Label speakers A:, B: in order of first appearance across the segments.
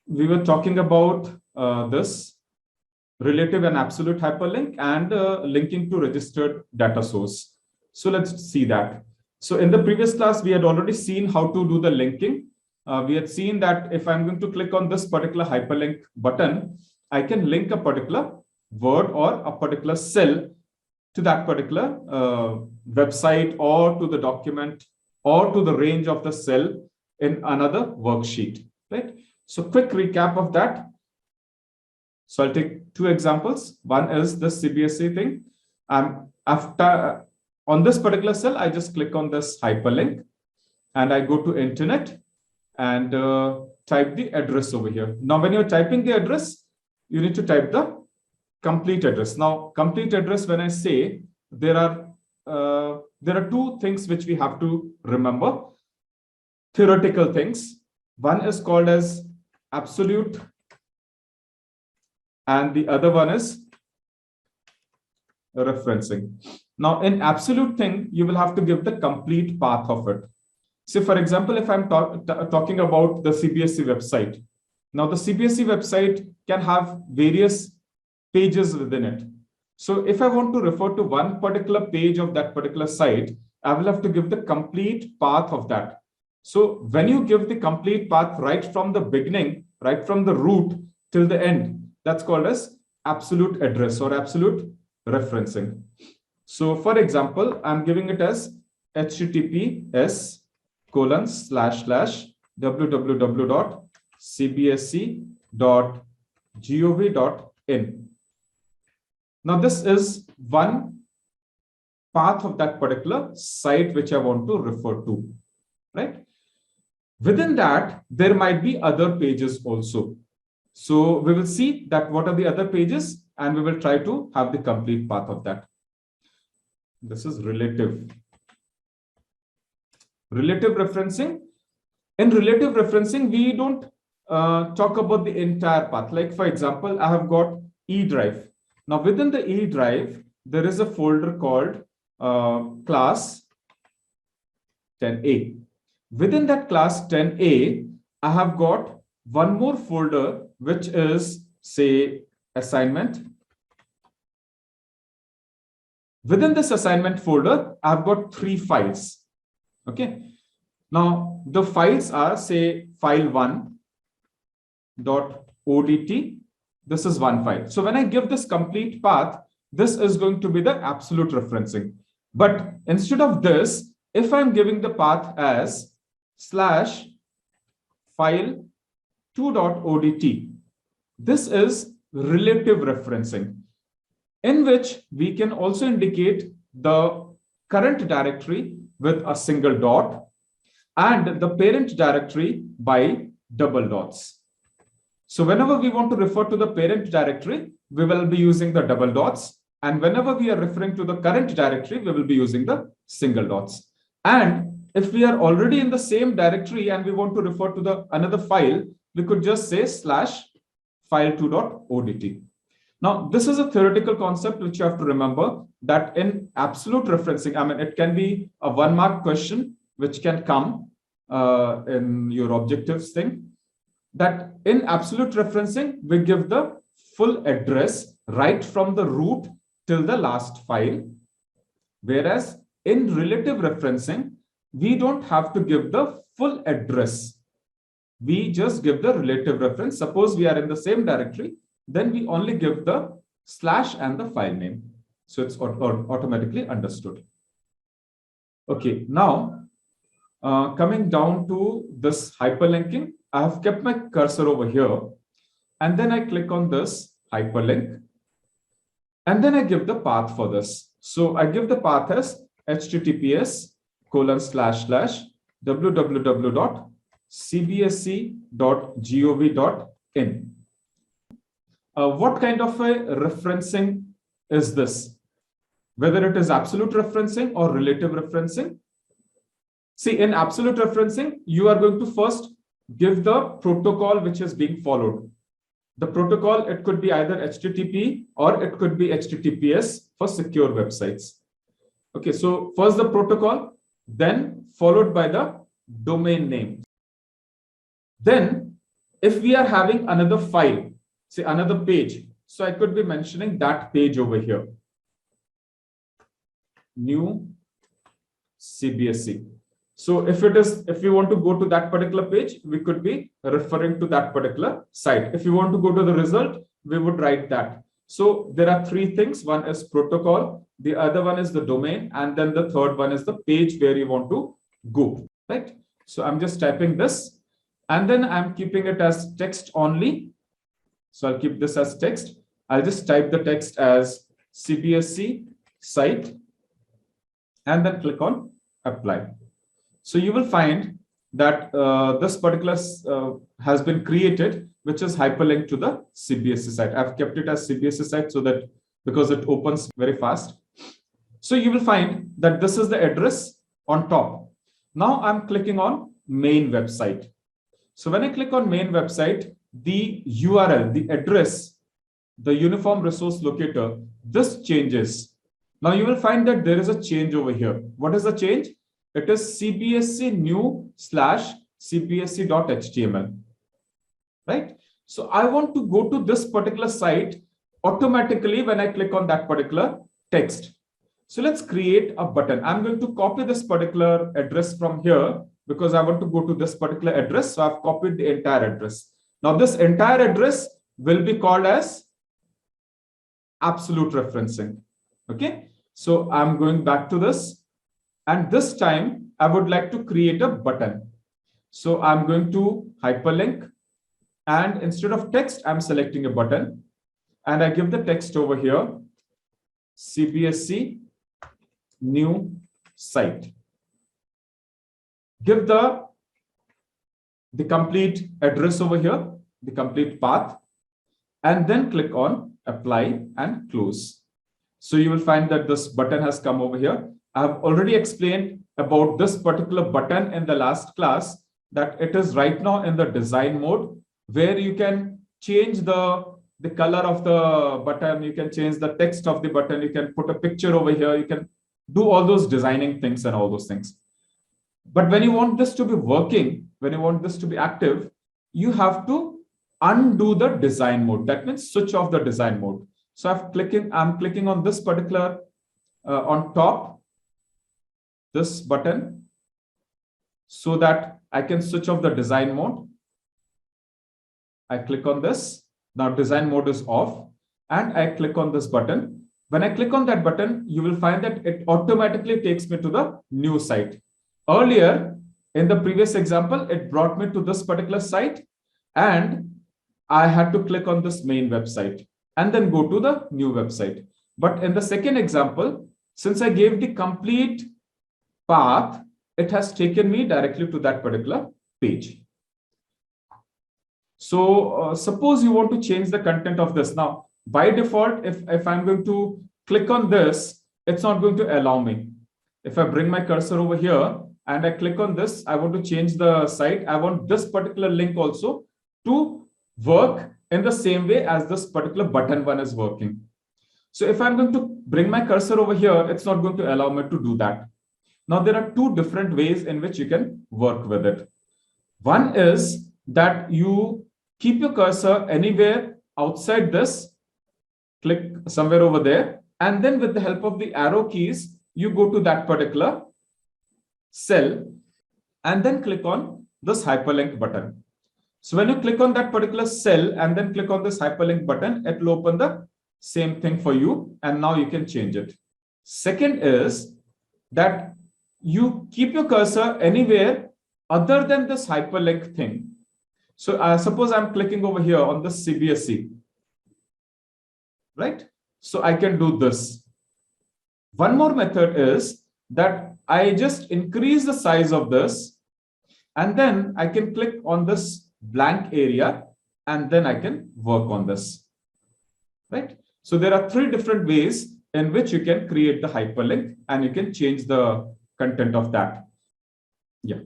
A: we were talking about this relative and absolute hyperlink and linking to registered data source. So let's see that. So in the previous class, we had already seen how to do the linking. We had seen that if I'm going to click on this particular hyperlink button, I can link a particular word or a particular cell to that particular website or to the document or to the range of the cell in another worksheet, right? So quick recap of that. So I'll take two examples. One is the CBSE thing. After on this particular cell, I just click on this hyperlink and I go to internet and type the address over here. Now, when you're typing the address, you need to type the complete address. Now, complete address, when I say, there are two things which we have to remember. Theoretical things. One is called as absolute and the other one is referencing. Now, in absolute thing, you will have to give the complete path of it. So, for example, if I'm talking about the CBSE website, now the CBSE website can have various pages within it. So, if I want to refer to one particular page of that particular site, I will have to give the complete path of that. So, when you give the complete path right from the beginning, right from the root till the end, that's called as absolute address or absolute referencing. So for example, I'm giving it as https://www.cbse.gov.in. Now this is one path of that particular site which I want to refer to, right? Within that, there might be other pages also. So we will see that what are the other pages and we will try to have the complete path of that. This is relative. Relative referencing. In relative referencing, we don't talk about the entire path. Like for example, I have got E drive. Now within the E drive, there is a folder called class 10A. Within that class 10A, I have got one more folder, which is, say, assignment. Within this assignment folder, I've got 3 files. Okay. Now, the files are, say, file1.odt. This is one file. So when I give this complete path, this is going to be the absolute referencing. But instead of this, if I'm giving the path as /file2.odt, this is relative referencing, in which we can also indicate the current directory with a single dot and the parent directory by double dots. So whenever we want to refer to the parent directory, we will be using the double dots. And whenever we are referring to the current directory, we will be using the single dots. And if we are already in the same directory and we want to refer to the another file, we could just say /file2.odt. Now, this is a theoretical concept which you have to remember, that in absolute referencing, I mean, it can be a 1-mark question which can come in your objectives thing, that in absolute referencing, we give the full address right from the root till the last file. Whereas in relative referencing, we don't have to give the full address. We just give the relative reference. Suppose we are in the same directory, then we only give the slash and the file name. So it's automatically understood. Okay, now coming down to this hyperlinking, I have kept my cursor over here and then I click on this hyperlink and then I give the path for this. So I give the path as https://www.cbse.gov.in. What kind of a referencing is this? Whether it is absolute referencing or relative referencing? See, in absolute referencing, you are going to first give the protocol which is being followed. The protocol, it could be either HTTP or it could be HTTPS for secure websites. Okay, so first the protocol, then followed by the domain name. Then If we are having another file, say another page, so I could be mentioning that page over here, new CBSE. So if we want to go to that particular page, we could be referring to that particular site. If you want to go to the result, we would write that. So there are three things. One is protocol, the other one is the domain, and then the third one is the page where you want to go, right? So I'm just typing this, and then I'm keeping it as text only. So I'll keep this as text. I'll just type the text as CBSE site, and then click on apply. So you will find that this particular has been created, which is hyperlinked to the CBSE site. I've kept it as CBSE site so that because it opens very fast. So you will find that this is the address on top. Now I'm clicking on main website. So when I click on main website, the URL, the address, the uniform resource locator, this changes. Now you will find that there is a change over here. What is the change? It is CBSE new/cbse.html, right? So I want to go to this particular site automatically when I click on that particular text. So let's create a button. I'm going to copy this particular address from here because I want to go to this particular address. So I've copied the entire address. Now this entire address will be called as absolute referencing. Okay. So I'm going back to this. And this time I would like to create a button. So I'm going to hyperlink, and instead of text, I'm selecting a button, and I give the text over here, CBSE new site. Give the complete address over here, the complete path, and then click on apply and close. So you will find that this button has come over here. I've already explained about this particular button in the last class, that it is right now in the design mode, where you can change the color of the button, you can change the text of the button, you can put a picture over here, you can do all those designing things and all those things. But when you want this to be working, when you want this to be active, you have to undo the design mode. That means switch off the design mode. So I'm clicking on this particular on top, this button, so that I can switch off the design mode. I click on this. Now design mode is off, and I click on this button. When I click on that button, you will find that it automatically takes me to the new site. Earlier, in the previous example, it brought me to this particular site, and I had to click on this main website and then go to the new website. But in the second example, since I gave the complete path, it has taken me directly to that particular page. So suppose you want to change the content of this. Now, by default, if I'm going to click on this, it's not going to allow me. If I bring my cursor over here and I click on this, I want to change the site. I want this particular link also to work in the same way as this particular button one is working. So if I'm going to bring my cursor over here, it's not going to allow me to do that. Now, there are two different ways in which you can work with it. One is that you keep your cursor anywhere outside this, click somewhere over there, and then with the help of the arrow keys, you go to that particular cell and then click on this hyperlink button. So when you click on that particular cell and then click on this hyperlink button, it will open the same thing for you, and now you can change it. Second is that you keep your cursor anywhere other than this hyperlink thing. So suppose I'm clicking over here on the CBSE, right? So I can do this. One more method is that I just increase the size of this, and then I can click on this blank area, and then I can work on this, right? So there are three different ways in which you can create the hyperlink, and you can change the content of that. Yeah.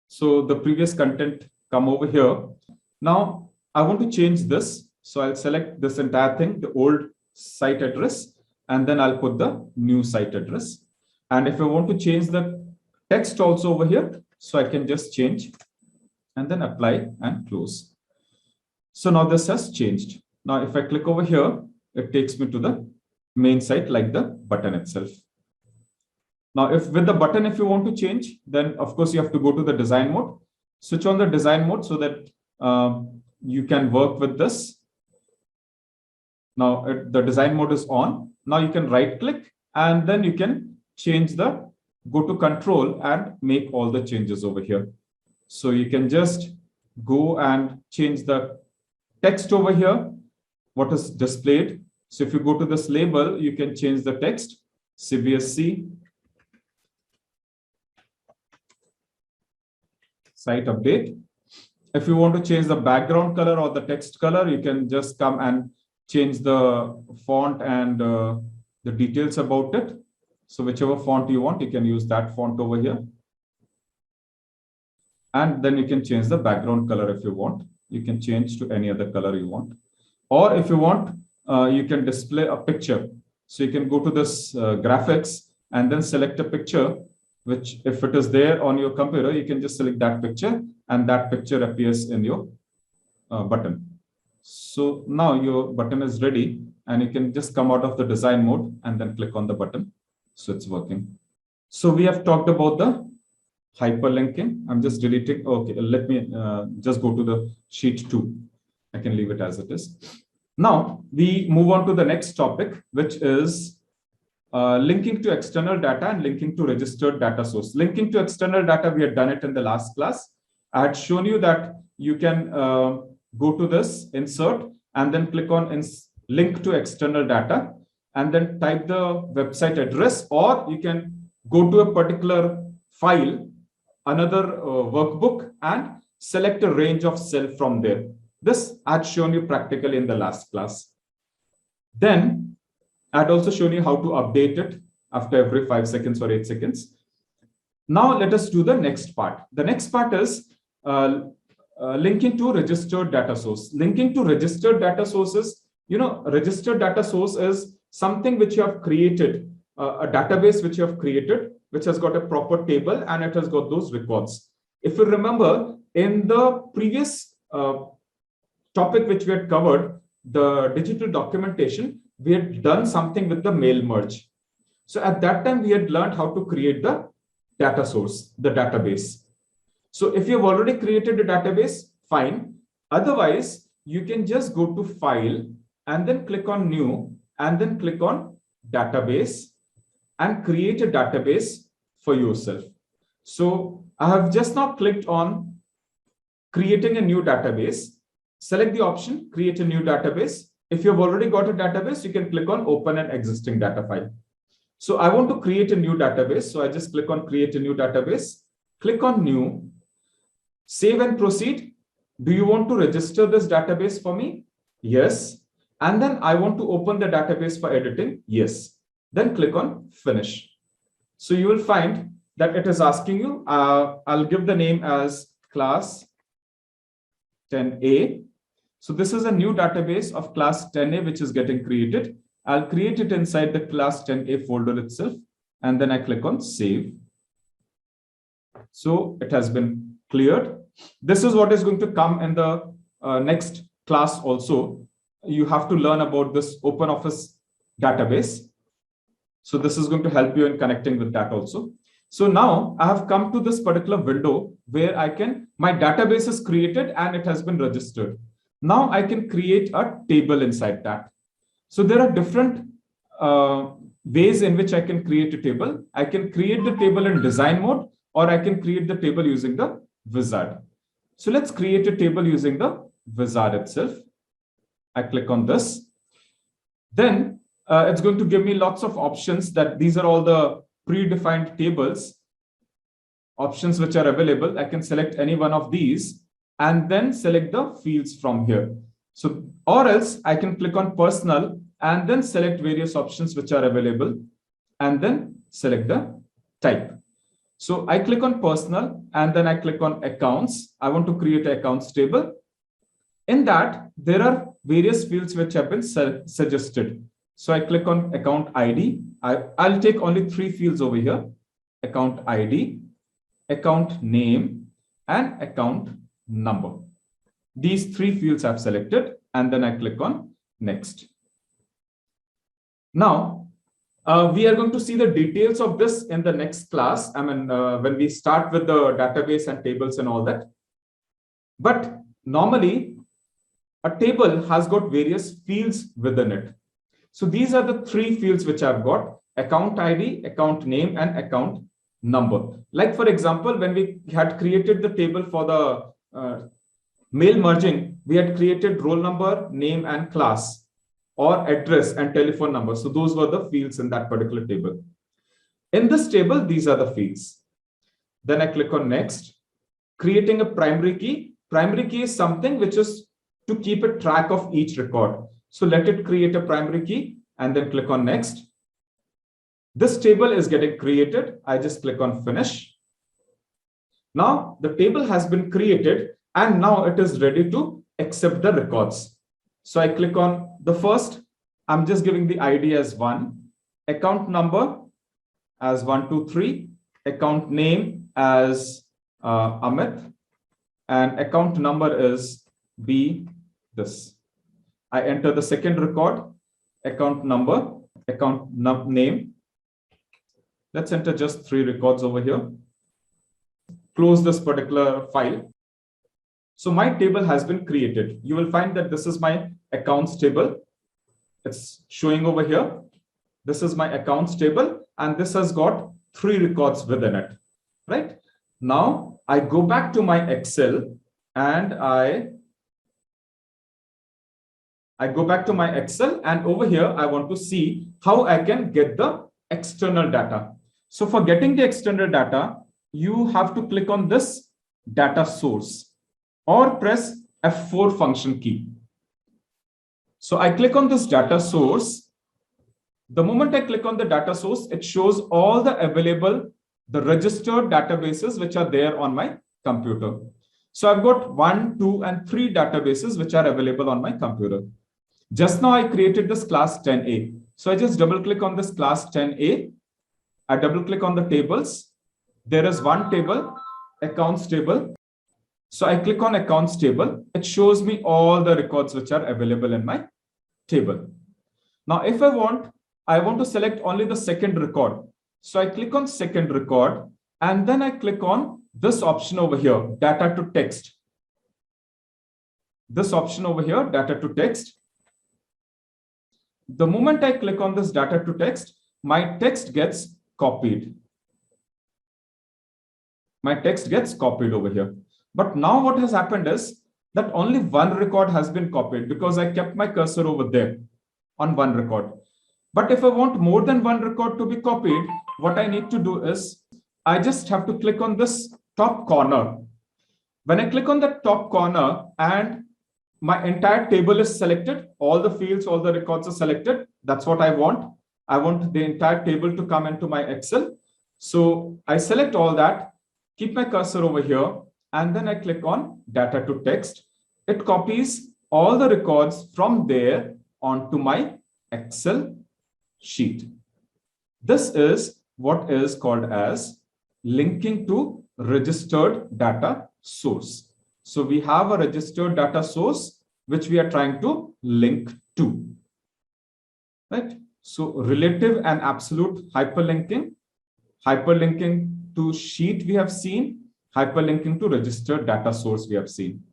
A: So the previous content come over here. Now I want to change this. So I'll select this entire thing, the old site address, and then I'll put the new site address. And if I want to change the text also over here, so I can just change and then apply and close. So now this has changed. Now, if I click over here, it takes me to the main site like the button itself. Now, if with the button, if you want to change, then of course you have to go to the design mode, switch on the design mode so that you can work with this. Now the design mode is on. Now you can right click and then you can change go to control and make all the changes over here. So you can just go and change the text over here, what is displayed. So if you go to this label, you can change the text, CBSE, site update. If you want to change the background color or the text color, you can just come and change the font and the details about it. So whichever font you want, you can use that font over here. And then you can change the background color if you want. You can change to any other color you want. Or if you want, you can display a picture. So you can go to this graphics and then select a picture, which if it is there on your computer, you can just select that picture and that picture appears in your button. So now your button is ready and you can just come out of the design mode and then click on the button. So it's working. So we have talked about the hyperlinking. I'm just deleting. Okay, let me just go to the sheet 2. I can leave it as it is. Now we move on to the next topic, which is linking to external data and linking to registered data source. Linking to external data, we had done it in the last class. I had shown you that you can go to this insert and then click on link to external data and then type the website address, or you can go to a particular file, another workbook, and select a range of cell from there. This I had shown you practically in the last class. Then I had also shown you how to update it after every 5 seconds or 8 seconds. Now let us do the next part. The next part is linking to registered data source. Linking to registered data sources, registered data source is something which you have created, a database which you have created, which has got a proper table and it has got those records. If you remember, in the previous topic which we had covered, the digital documentation, we had done something with the mail merge. So at that time, we had learned how to create the data source, the database. So if you've already created a database, fine. Otherwise, you can just go to File and then click on New and then click on Database and create a database for yourself. So I have just now clicked on creating a new database. Select the option, create a new database. If you've already got a database, you can click on open an existing data file. So I want to create a new database. So I just click on create a new database, click on new, save and proceed. Do you want to register this database for me? Yes. And then I want to open the database for editing. Yes. Then click on finish. So you will find that it is asking you, I'll give the name as class 10A. So this is a new database of class 10A, which is getting created. I'll create it inside the class 10A folder itself. And then I click on save. So it has been cleared. This is what is going to come in the next class also. You have to learn about this OpenOffice database. So this is going to help you in connecting with that also. So now I have come to this particular window where my database is created and it has been registered. Now I can create a table inside that. So there are different ways in which I can create a table. I can create the table in design mode, or I can create the table using the wizard. So let's create a table using the wizard itself. I click on this. Then it's going to give me lots of options that these are all the predefined tables, options which are available. I can select any one of these and then select the fields from here. So, or else I can click on personal and then select various options which are available and then select the type. So I click on personal and then I click on accounts. I want to create an accounts table. In that, there are various fields which have been suggested. So I click on account ID. I'll take only 3 fields over here: account ID, account name, and account number. These three fields I've selected, and then I click on next. Now, we are going to see the details of this in the next class. I mean, when we start with the database and tables and all that. But normally, a table has got various fields within it. So these are the three fields which I've got: account ID, account name, and account number. Like, for example, when we had created the table for the mail merging, we had created roll number, name, and class, or address and telephone number. So those were the fields in that particular table. In this table, these are the fields. Then I click on next. Creating a primary key. Primary key is something which is to keep a track of each record. So let it create a primary key and then click on next. This table is getting created. I just click on finish. Now the table has been created and now it is ready to accept the records. So I click on the first. I'm just giving the ID as 1, account number as 123, account name as Amit, and account number is B this. I enter the second record, account number, account name. Let's enter just 3 records over here. Close this particular file. So my table has been created. You will find that this is my accounts table. It's showing over here. This is my accounts table, and this has got 3 records within it, right? Now I go back to my Excel and I go back to my Excel, and over here, I want to see how I can get the external data. So for getting the external data, you have to click on this data source or press F4 function key. So I click on this data source. The moment I click on the data source, it shows all the available, the registered databases which are there on my computer. So I've got 1, 2, and 3 databases which are available on my computer. Just now I created this class 10A. So I just double click on this class 10A. I double click on the tables. There is one table, accounts table. So I click on accounts table. It shows me all the records which are available in my table. Now, if I want to select only the second record. So I click on second record, and then I click on this option over here, data to text. This option over here, data to text. The moment I click on this data to text, my text gets copied. My text gets copied over here. But now what has happened is that only one record has been copied because I kept my cursor over there on one record. But if I want more than one record to be copied, what I need to do is I just have to click on this top corner. When I click on the top corner and my entire table is selected, all the fields, all the records are selected. That's what I want. I want the entire table to come into my Excel. So I select all that, keep my cursor over here, and then I click on data to text. It copies all the records from there onto my Excel sheet. This is what is called as linking to registered data source. So we have a registered data source which we are trying to link to, right? So relative and absolute hyperlinking, hyperlinking to sheet we have seen, hyperlinking to registered data source we have seen.